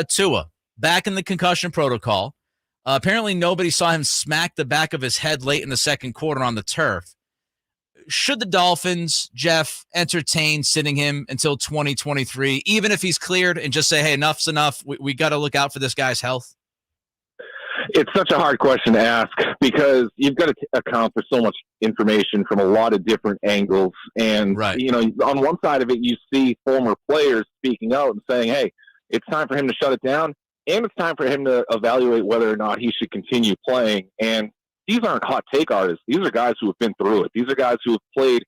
Tua, back in the concussion protocol. Apparently, nobody saw him smack the back of his head late in the second quarter on the turf. Should the Dolphins, Jeff, entertain sitting him until 2023, even if he's cleared, and just say, hey, enough's enough? We got to look out for this guy's health? It's such a hard question to ask because you've got to account for so much information from a lot of different angles. And, Right. On one side of it, you see former players speaking out and saying, hey, it's time for him to shut it down, and it's time for him to evaluate whether or not he should continue playing. And these aren't hot take artists. These are guys who have been through it. These are guys who have played,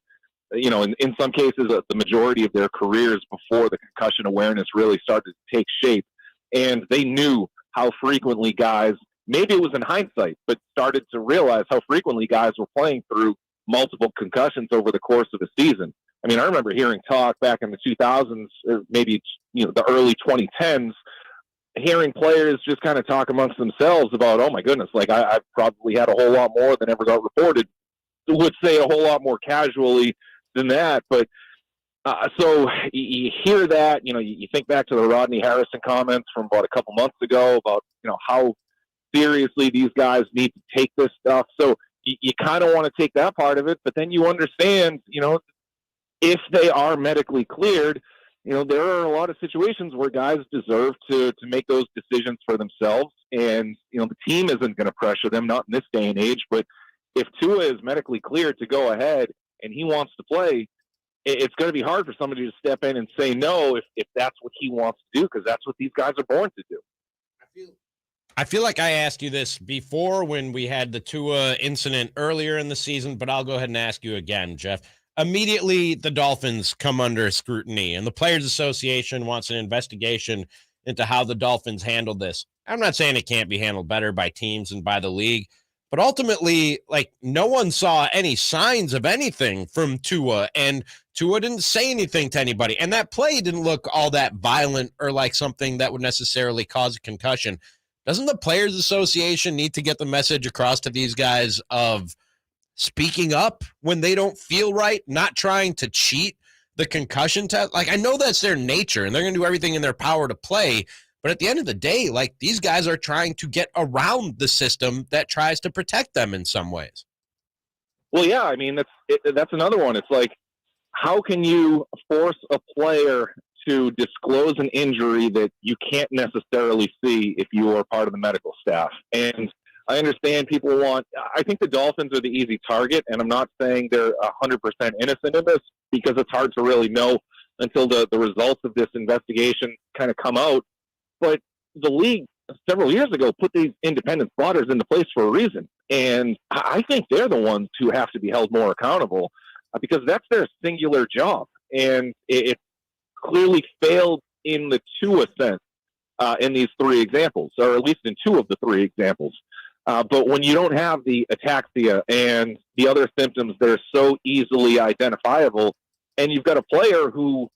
in some cases, the majority of their careers before the concussion awareness really started to take shape. And they knew how frequently guys, maybe it was in hindsight, but started to realize how frequently guys were playing through multiple concussions over the course of a season. I mean, I remember hearing talk back in the 2000s, or maybe, the early 2010s, hearing players just kind of talk amongst themselves about, oh my goodness, like I've probably had a whole lot more than ever got reported. Would say a whole lot more casually than that. But so you hear that, you think back to the Rodney Harrison comments from about a couple months ago about, how seriously these guys need to take this stuff. So you kind of want to take that part of it, but then you understand, if they are medically cleared, there are a lot of situations where guys deserve to make those decisions for themselves. And, the team isn't going to pressure them, not in this day and age. But if Tua is medically cleared to go ahead and he wants to play, it's going to be hard for somebody to step in and say no if that's what he wants to do, because that's what these guys are born to do. I feel like I asked you this before when we had the Tua incident earlier in the season, but I'll go ahead and ask you again, Jeff. Immediately, the Dolphins come under scrutiny, and the Players Association wants an investigation into how the Dolphins handled this. I'm not saying it can't be handled better by teams and by the league, but ultimately, no one saw any signs of anything from Tua, and Tua didn't say anything to anybody, and that play didn't look all that violent or like something that would necessarily cause a concussion. Doesn't the Players Association need to get the message across to these guys of speaking up when they don't feel right, not trying to cheat the concussion test? I know that's their nature, and they're going to do everything in their power to play, but at the end of the day, these guys are trying to get around the system that tries to protect them in some ways. Well, yeah, I mean, that's another one. It's like, how can you force a player to disclose an injury that you can't necessarily see if you are part of the medical staff? And I understand I think the Dolphins are the easy target, and I'm not saying they're 100% innocent in this, because it's hard to really know until the results of this investigation kind of come out. But the league several years ago put these independent spotters into place for a reason. And I think they're the ones who have to be held more accountable, because that's their singular job. And it clearly failed in the Tua sense in these three examples, or at least in two of the three examples. But when you don't have the ataxia and the other symptoms that are so easily identifiable, and you've got a player who,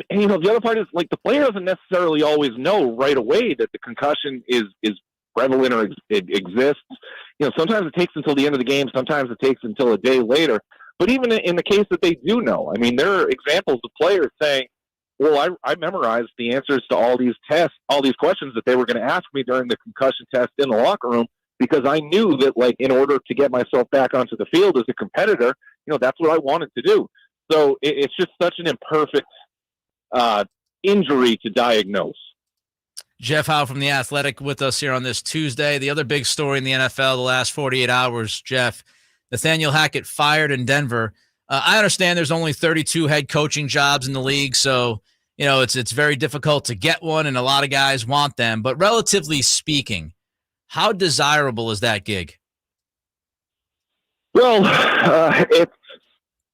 the other part is, the player doesn't necessarily always know right away that the concussion is prevalent or exists. Sometimes it takes until the end of the game. Sometimes it takes until a day later. But even in the case that they do know, I mean, there are examples of players saying, well, I memorized the answers to all these tests, all these questions that they were going to ask me during the concussion test in the locker room, because I knew that, in order to get myself back onto the field as a competitor, that's what I wanted to do. So it's just such an imperfect injury to diagnose. Jeff Howe from The Athletic with us here on this Tuesday. The other big story in the NFL the last 48 hours, Jeff, Nathaniel Hackett fired in Denver. I understand there's only 32 head coaching jobs in the league, so it's very difficult to get one, and a lot of guys want them. But relatively speaking, how desirable is that gig? Well,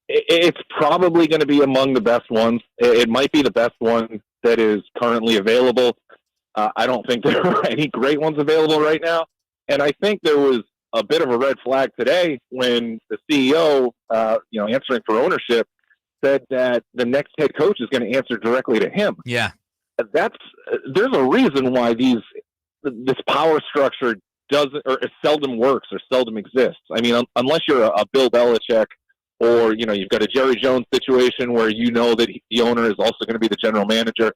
it's probably going to be among the best ones. It might be the best one that is currently available. I don't think there are any great ones available right now, and I think there was a bit of a red flag today when the CEO, answering for ownership, said that the next head coach is going to answer directly to him. Yeah, there's a reason why this power structure doesn't, or seldom works, or seldom exists. I mean, unless you're a Bill Belichick, or you've got a Jerry Jones situation where that the owner is also going to be the general manager.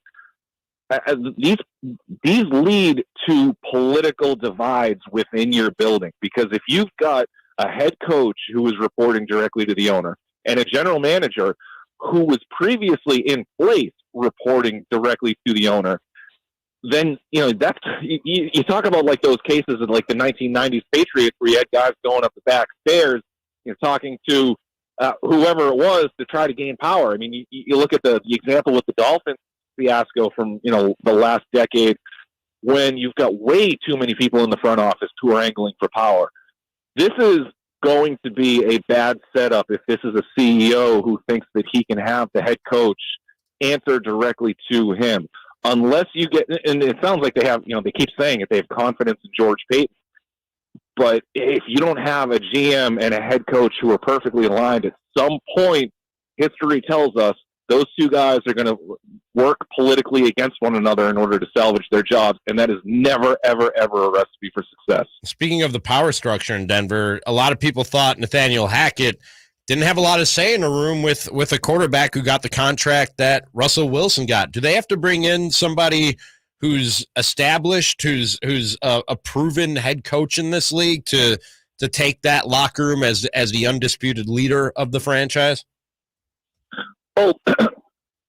these lead to political divides within your building, because if you've got a head coach who is reporting directly to the owner and a general manager who was previously in place reporting directly to the owner, then, that's, you talk about like those cases in like the 1990s Patriots where you had guys going up the back stairs, talking to whoever it was to try to gain power. I mean, you look at the example with the Dolphins fiasco from, the last decade, when you've got way too many people in the front office who are angling for power. This is going to be a bad setup if this is a CEO who thinks that he can have the head coach answer directly to him. Unless you get, and it sounds like they have, they keep saying it, they have confidence in George Payton. But if you don't have a GM and a head coach who are perfectly aligned, at some point, history tells us those two guys are going to work politically against one another in order to salvage their jobs. And that is never, ever, ever a recipe for success. Speaking of the power structure in Denver, a lot of people thought Nathaniel Hackett didn't have a lot of say in a room with a quarterback who got the contract that Russell Wilson got. Do they have to bring in somebody who's established, who's a proven head coach in this league to take that locker room as the undisputed leader of the franchise? Oh,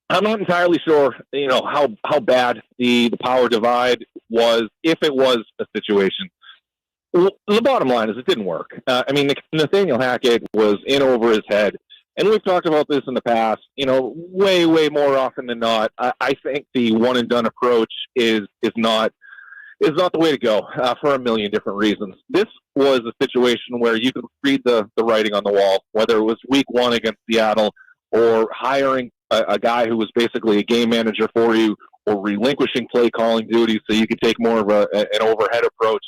I'm not entirely sure, how bad the power divide was, if it was a situation. Well, the bottom line is it didn't work. Nathaniel Hackett was in over his head. And we've talked about this in the past, way, way more often than not. I think the one and done approach is not the way to go for a million different reasons. This was a situation where you could read the writing on the wall, whether it was week one against Seattle or hiring a guy who was basically a game manager for you, or relinquishing play calling duties so you could take more of an overhead approach.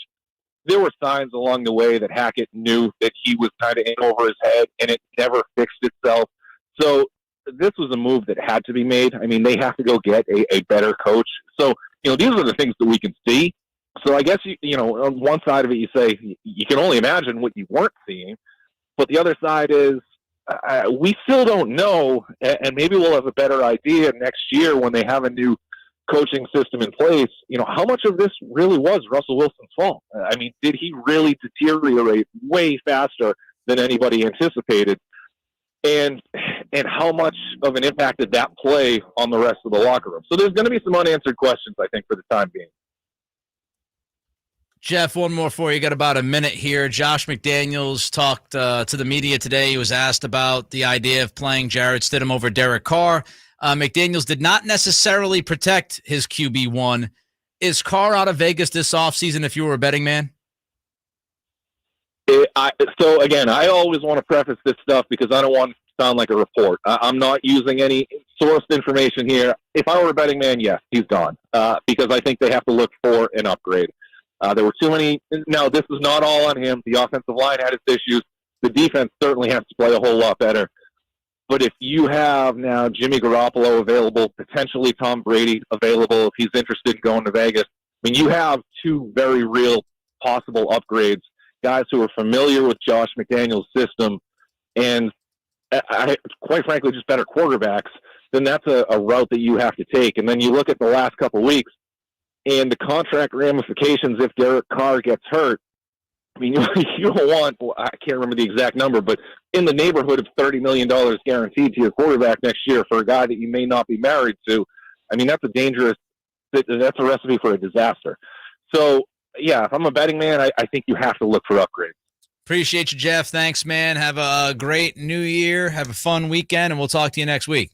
There were signs along the way that Hackett knew that he was kind of in over his head, and it never fixed itself. So this was a move that had to be made. I mean, they have to go get a better coach. So, these are the things that we can see. So I guess, on one side of it, you say you can only imagine what you weren't seeing. But the other side is we still don't know, and maybe we'll have a better idea next year when they have a new coaching system in place, how much of this really was Russell Wilson's fault? I mean, did he really deteriorate way faster than anybody anticipated? And how much of an impact did that play on the rest of the locker room? So there's going to be some unanswered questions, I think, for the time being. Jeff, one more for you. Got about a minute here. Josh McDaniels talked to the media today. He was asked about the idea of playing Jarrett Stidham over Derek Carr. McDaniels did not necessarily protect his QB1. Is Carr out of Vegas this offseason if you were a betting man? So, again, I always want to preface this stuff because I don't want it to sound like a report. I'm not using any sourced information here. If I were a betting man, yes, he's gone because I think they have to look for an upgrade. There were too many. Now, this is not all on him. The offensive line had its issues. The defense certainly has to play a whole lot better. But if you have now Jimmy Garoppolo available, potentially Tom Brady available if he's interested in going to Vegas, you have two very real possible upgrades, guys who are familiar with Josh McDaniels' system and, quite frankly, just better quarterbacks, then that's a route that you have to take. And then you look at the last couple of weeks and the contract ramifications if Derek Carr gets hurt. You don't want, I can't remember the exact number, but in the neighborhood of $30 million guaranteed to your quarterback next year for a guy that you may not be married to. That's that's a recipe for a disaster. So, yeah, if I'm a betting man, I think you have to look for upgrades. Appreciate you, Jeff. Thanks, man. Have a great new year. Have a fun weekend, and we'll talk to you next week.